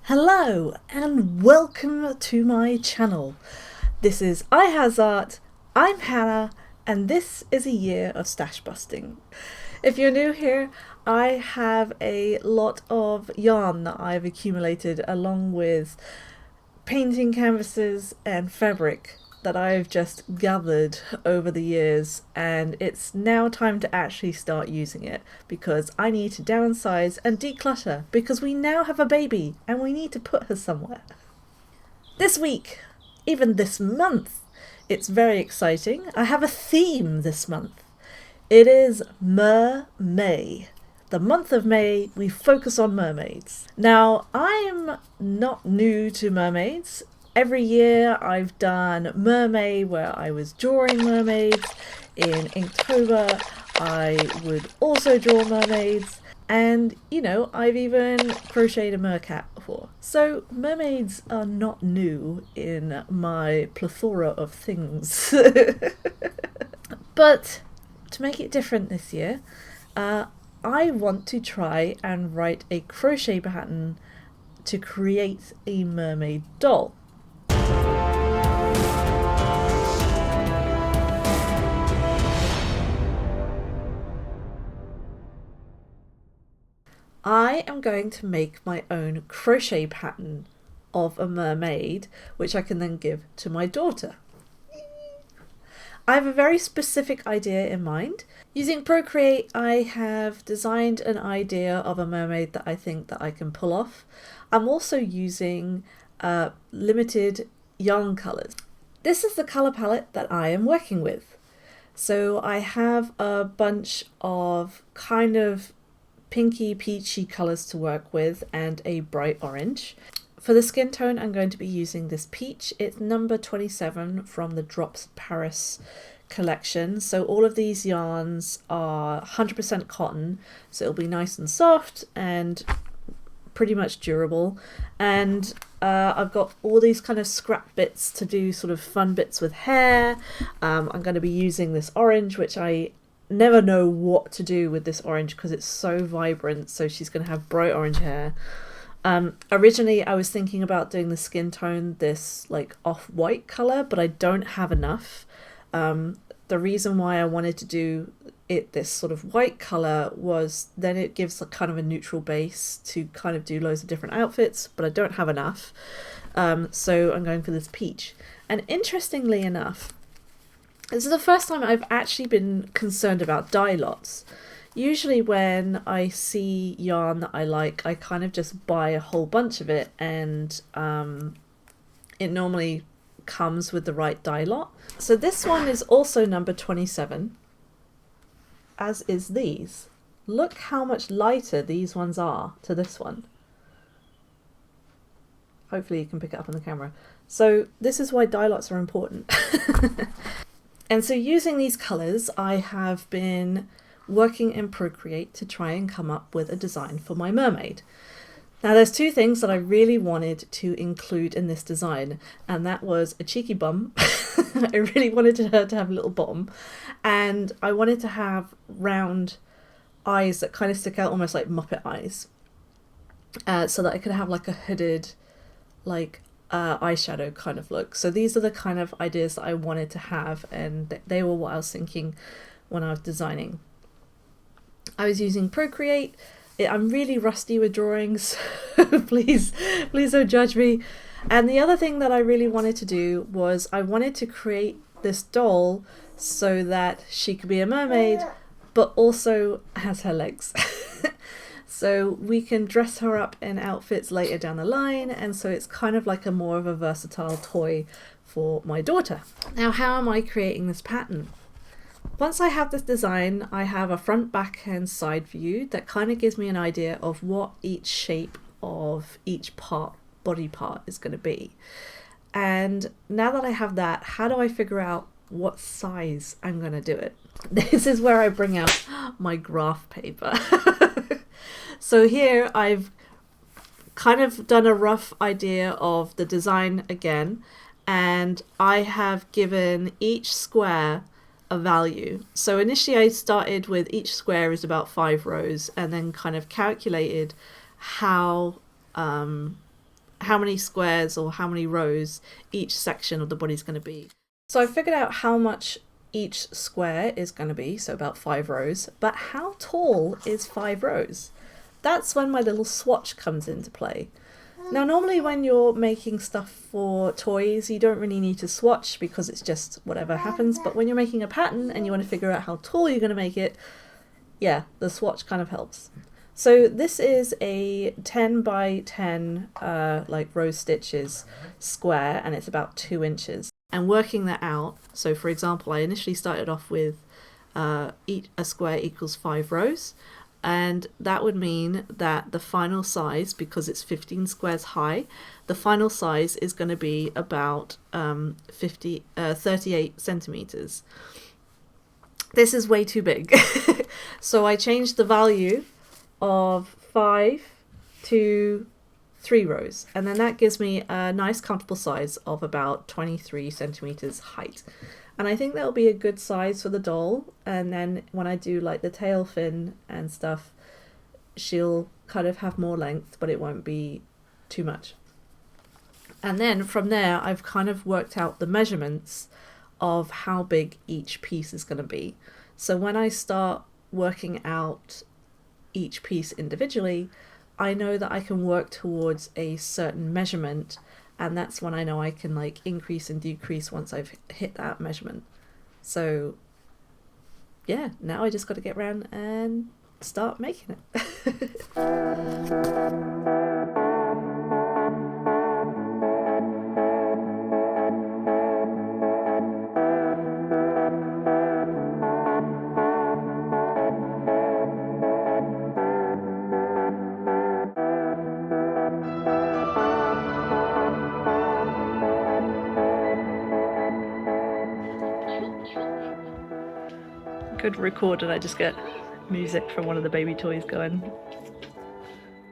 Hello and welcome to my channel. This is iHasArt, I'm Hannah, and this is a year of stash busting. If you're new here, I have a lot of yarn that I've accumulated along with painting canvases and fabric that I've just gathered over the years, and it's now time to actually start using it because I need to downsize and declutter because we now have a baby and we need to put her somewhere. This week, even this month, it's very exciting. I have a theme this month. It is Mer-May. The month of May, we focus on mermaids. Now, I'm not new to mermaids. Every year I've done Mermaid where I was drawing mermaids. In Inktober I would also draw mermaids, and I've even crocheted a mercat before. So mermaids are not new in my plethora of things. But to make it different this year, I want to try and write a crochet pattern to create a mermaid doll. I am going to make my own crochet pattern of a mermaid, which I can then give to my daughter. I have a very specific idea in mind. Using Procreate, I have designed an idea of a mermaid that I think that I can pull off. I'm also using limited yarn colours. This is the colour palette that I am working with. So I have a bunch of kind of pinky peachy colours to work with and a bright orange. For the skin tone, I'm going to be using this peach. It's number 27 from the Drops Paris collection. So all of these yarns are 100% cotton, so it'll be nice and soft and pretty much durable. And I've got all these kind of scrap bits to do sort of fun bits with hair. I'm going to be using this orange, which I never know what to do with this orange because it's so vibrant. So she's going to have bright orange hair. Originally I was thinking about doing the skin tone this like off-white color, but I don't have enough. The reason why I wanted to do it this sort of white color was then it gives a kind of a neutral base to kind of do loads of different outfits, but I don't have enough. So I'm going for this peach. And interestingly enough, this is the first time I've actually been concerned about dye lots. Usually when I see yarn that I like, I kind of just buy a whole bunch of it, and it normally comes with the right dye lot. So this one is also number 27, as is these. Look how much lighter these ones are to this one. Hopefully you can pick it up on the camera. So this is why dye lots are important. And so using these colours, I have been working in Procreate to try and come up with a design for my mermaid. Now there's two things that I really wanted to include in this design, and that was a cheeky bum. I really wanted her to have a little bottom, and I wanted to have round eyes that kind of stick out almost like Muppet eyes, so that I could have like a hooded like eyeshadow kind of look. So these are the kind of ideas that I wanted to have, and they were what I was thinking when I was designing. I was using Procreate. I'm really rusty with drawings, so please don't judge me. And the other thing that I really wanted to do was I wanted to create this doll so that she could be a mermaid, but also has her legs. So we can dress her up in outfits later down the line, and so it's kind of like a more of a versatile toy for my daughter. Now, how am I creating this pattern? Once I have this design, I have a front, back and side view that kind of gives me an idea of what each shape of each body part is going to be. And now that I have that, how do I figure out what size I'm going to do it? This is where I bring out my graph paper. So here I've kind of done a rough idea of the design again, and I have given each square a value. So initially I started with each square is about 5 rows, and then kind of calculated how how many squares or how many rows each section of the body is going to be. So I figured out how much each square is going to be, so about 5 rows, but how tall is 5 rows? That's when my little swatch comes into play. Now normally when you're making stuff for toys you don't really need to swatch because it's just whatever happens, but when you're making a pattern and you want to figure out how tall you're going to make it, yeah, the swatch kind of helps. So this is a 10 by 10 like rose stitches square, and it's about 2 inches. And working that out, so for example I initially started off with a square equals 5 rows, and that would mean that the final size, because it's 15 squares high, the final size is going to be about 38 centimeters. This is way too big. So I changed the value of 5 to 3 rows, and then that gives me a nice comfortable size of about 23 centimeters height. And I think that'll be a good size for the doll, and then when I do like the tail fin and stuff, she'll kind of have more length, but it won't be too much. And then from there I've kind of worked out the measurements of how big each piece is going to be. So when I start working out each piece individually, I know that I can work towards a certain measurement, and that's when I know I can like increase and decrease once I've hit that measurement. So yeah, now I just got to get around and start making it. Good record, and I just get music from one of the baby toys going.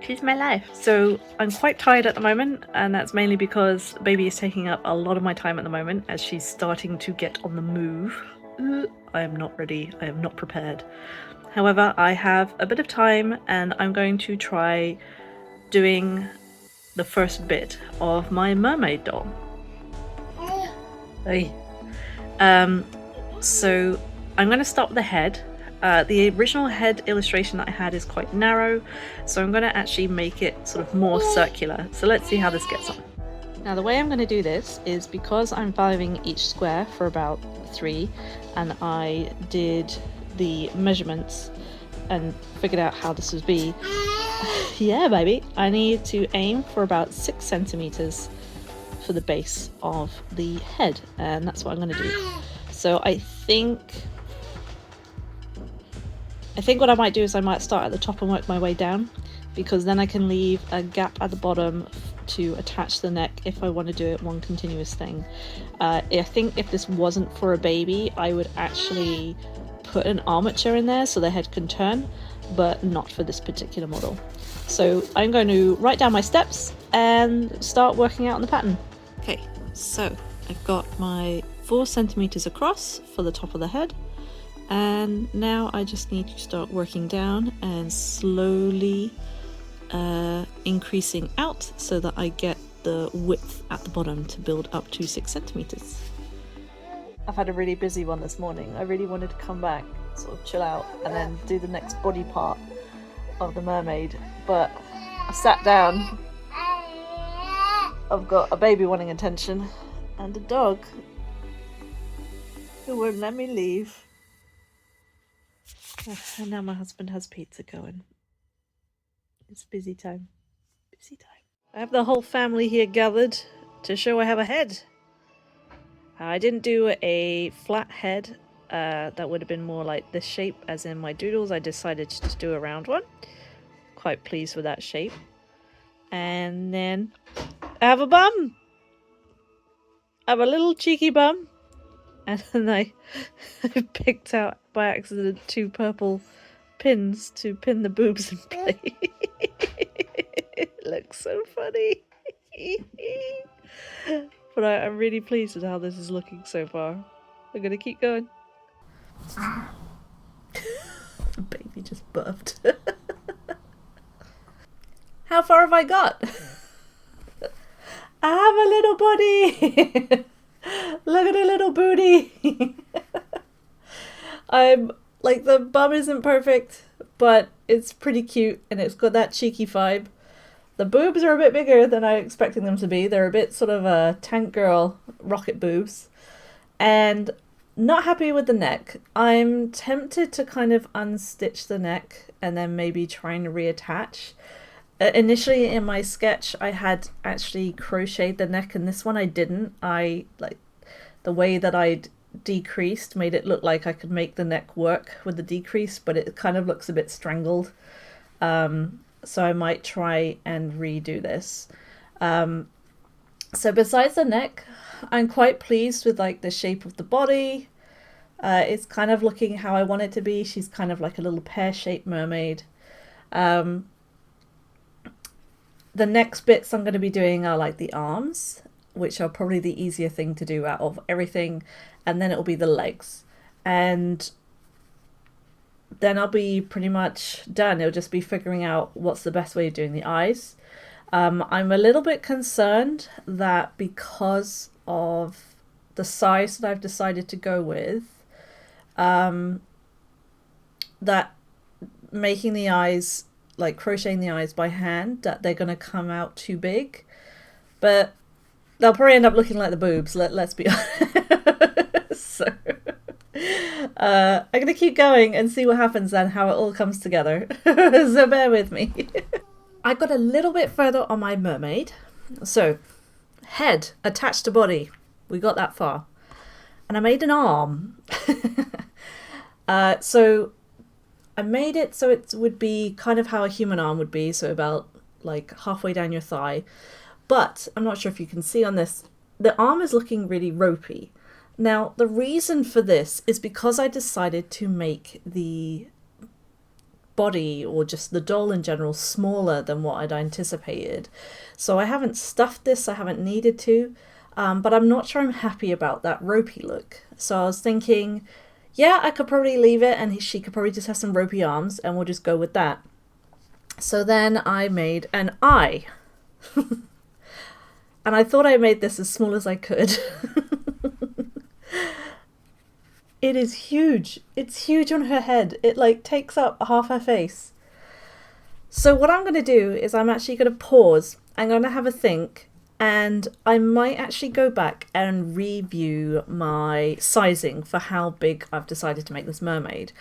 She's my life. So I'm quite tired at the moment, and that's mainly because baby is taking up a lot of my time at the moment as she's starting to get on the move. I am not ready, I am not prepared. However, I have a bit of time and I'm going to try doing the first bit of my mermaid doll. Hey. So I'm going to start with the head. The original head illustration that I had is quite narrow, so I'm going to actually make it sort of more circular. So let's see how this gets on. Now the way I'm going to do this is, because I'm valuing each square for about 3, and I did the measurements and figured out how this would be. Yeah, baby, I need to aim for about 6 centimeters for the base of the head, and that's what I'm going to do. So I think what I might do is I might start at the top and work my way down, because then I can leave a gap at the bottom to attach the neck if I want to do it one continuous thing. I think if this wasn't for a baby, I would actually put an armature in there so the head can turn, but not for this particular model. So I'm going to write down my steps and start working out on the pattern. Okay, so I've got my 4 centimeters across for the top of the head, and now I just need to start working down and slowly increasing out so that I get the width at the bottom to build up to 6 centimeters. I've had a really busy one this morning. I really wanted to come back, sort of chill out, and then do the next body part of the mermaid, but I sat down. I've got a baby wanting attention and a dog who won't let me leave. And now my husband has pizza going. It's busy time. Busy time. I have the whole family here gathered to show I have a head. I didn't do a flat head. That would have been more like this shape as in my doodles. I decided to do a round one. Quite pleased with that shape. And then I have a bum. I have a little cheeky bum. And then I picked out by accident 2 purple pins to pin the boobs in place. It looks so funny. But I'm really pleased with how this is looking so far. I'm gonna keep going. The baby just buffed. How far have I got? I have a little body. Look at a little booty. I'm like, the bum isn't perfect, but it's pretty cute and it's got that cheeky vibe. The boobs are a bit bigger than I expected them to be. They're a bit sort of a tank girl rocket boobs. And not happy with the neck. I'm tempted to kind of unstitch the neck and then maybe trying to reattach. Initially in my sketch I had actually crocheted the neck, and this one I didn't. I like the way that I'd decreased made it look like I could make the neck work with the decrease, but it kind of looks a bit strangled. So I might try and redo this. So besides the neck, I'm quite pleased with like the shape of the body. It's kind of looking how I want it to be. She's kind of like a little pear-shaped mermaid. The next bits I'm going to be doing are like the arms, which are probably the easier thing to do out of everything. And then it'll be the legs. And then I'll be pretty much done. It'll just be figuring out what's the best way of doing the eyes. I'm a little bit concerned that because of the size that I've decided to go with, that making the eyes, like crocheting the eyes by hand, that they're going to come out too big. But they'll probably end up looking like the boobs, let's be honest. So I'm going to keep going and see what happens and how it all comes together. So bear with me. I got a little bit further on my mermaid. So head attached to body. We got that far. And I made an arm. So I made it so it would be kind of how a human arm would be. So about like halfway down your thigh. But I'm not sure if you can see on this, the arm is looking really ropey. Now, the reason for this is because I decided to make the body, or just the doll in general, smaller than what I'd anticipated. So I haven't stuffed this, I haven't needed to, but I'm not sure I'm happy about that ropey look. So I was thinking, yeah, I could probably leave it and she could probably just have some ropey arms and we'll just go with that. So then I made an eye. And I thought I made this as small as I could. It is huge. It's huge on her head. It like takes up half her face. So what I'm going to do is I'm actually going to pause. I'm going to have a think, and I might actually go back and review my sizing for how big I've decided to make this mermaid.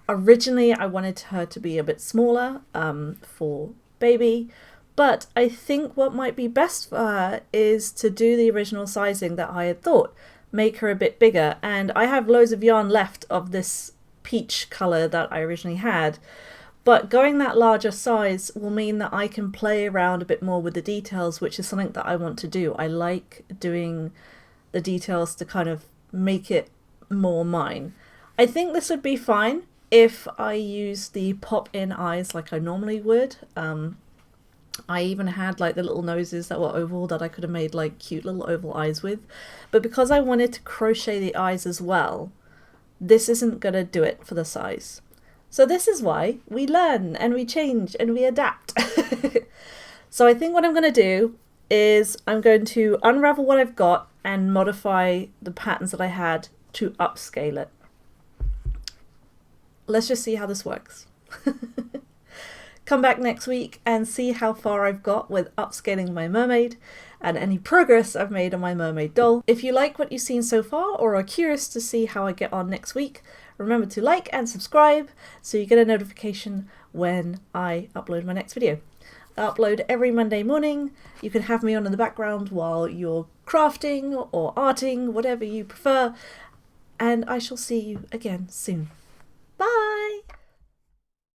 Originally, I wanted her to be a bit smaller for baby, but I think what might be best for her is to do the original sizing that I had thought. Make her a bit bigger, and I have loads of yarn left of this peach colour that I originally had, but going that larger size will mean that I can play around a bit more with the details, which is something that I want to do. I like doing the details to kind of make it more mine. I think this would be fine if I use the pop-in eyes like I normally would. I even had like the little noses that were oval that I could have made like cute little oval eyes with. But because I wanted to crochet the eyes as well, this isn't going to do it for the size. So this is why we learn and we change and we adapt. So I think what I'm going to do is I'm going to unravel what I've got and modify the patterns that I had to upscale it. Let's just see how this works. Come back next week and see how far I've got with upscaling my mermaid and any progress I've made on my mermaid doll. If you like what you've seen so far or are curious to see how I get on next week, remember to like and subscribe so you get a notification when I upload my next video. I upload every Monday morning. You can have me on in the background while you're crafting or arting, whatever you prefer, and I shall see you again soon.